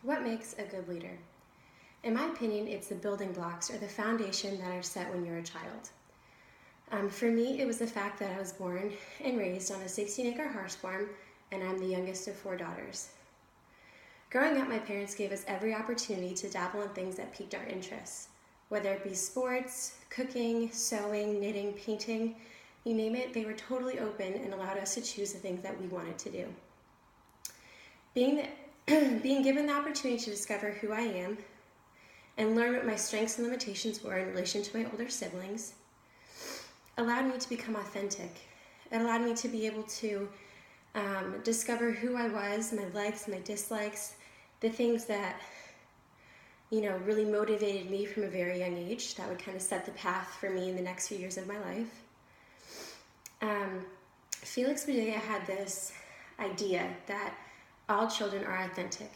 What makes a good leader? In my opinion, it's the building blocks or the foundation that are set when you're a child. For me, it was the fact that I was born and raised on a 16-acre horse farm, and I'm the youngest of 4 daughters. Growing up, my parents gave us every opportunity to dabble in things that piqued our interests, whether it be sports, cooking, sewing, knitting, painting, you name it, they were totally open and allowed us to choose the things that we wanted to do. Being given the opportunity to discover who I am and learn what my strengths and limitations were in relation to my older siblings allowed me to become authentic. It allowed me to be able to discover who I was, my likes, my dislikes, the things that really motivated me from a very young age that would kind of set the path for me in the next few years of my life. Felix Bodega had this idea that all children are authentic,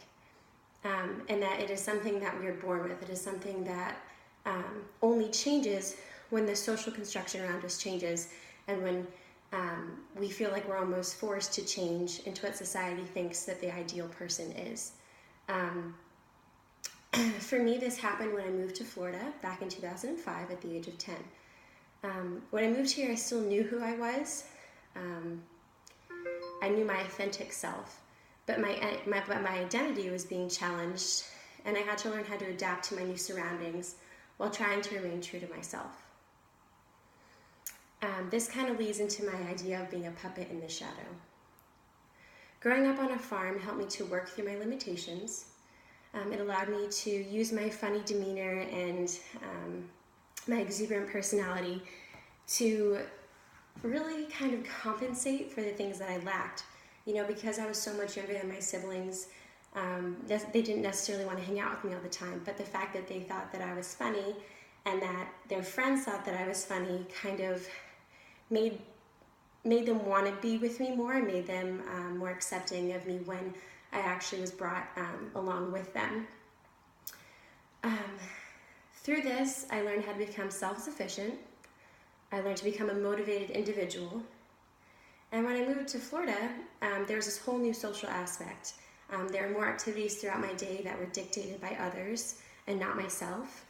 and that it is something that we are born with. It is something that only changes when the social construction around us changes, and when we feel like we're almost forced to change into what society thinks that the ideal person is. For me, this happened when I moved to Florida back in 2005 at the age of 10. When I moved here, I still knew who I was. I knew my authentic self, but my identity was being challenged, and I had to learn how to adapt to my new surroundings while trying to remain true to myself. This kind of leads into my idea of being a puppet in the shadow. Growing up on a farm helped me to work through my limitations. It allowed me to use my funny demeanor and my exuberant personality to really kind of compensate for the things that I lacked. Because I was so much younger than my siblings, they didn't necessarily want to hang out with me all the time, but the fact that they thought that I was funny and that their friends thought that I was funny kind of made them want to be with me more and made them more accepting of me when I actually was brought along with them. Through this, I learned how to become self-sufficient. I learned to become a motivated individual. And when I moved to Florida, there was this whole new social aspect. There were more activities throughout my day that were dictated by others and not myself.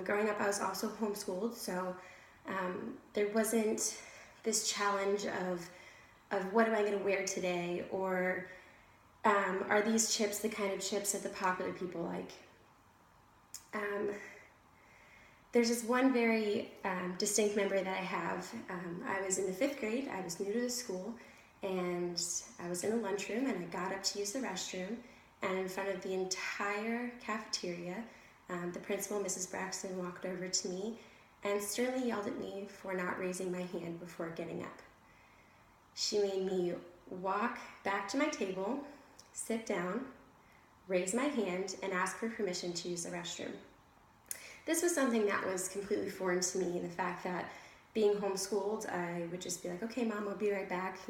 Growing up, I was also homeschooled, so there wasn't this challenge of what am I going to wear today, or are these chips the kind of chips that the popular people like? There's this one very distinct memory that I have. I was in the 5th grade, I was new to the school, and I was in the lunchroom, and I got up to use the restroom, and in front of the entire cafeteria, the principal, Mrs. Braxton, walked over to me and sternly yelled at me for not raising my hand before getting up. She made me walk back to my table, sit down, raise my hand, and ask for permission to use the restroom. This was something that was completely foreign to me, the fact that being homeschooled, I would just be like, okay, Mom, I'll be right back,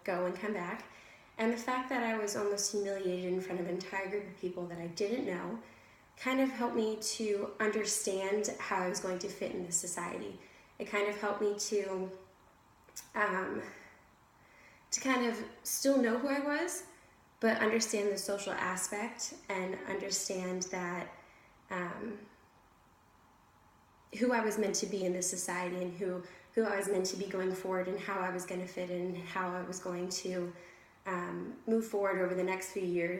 go and come back. And the fact that I was almost humiliated in front of an entire group of people that I didn't know kind of helped me to understand how I was going to fit in this society. It kind of helped me to kind of still know who I was, but understand the social aspect and understand that who I was meant to be in this society, and who I was meant to be going forward, and how I was going to fit in, and how I was going to move forward over the next few years.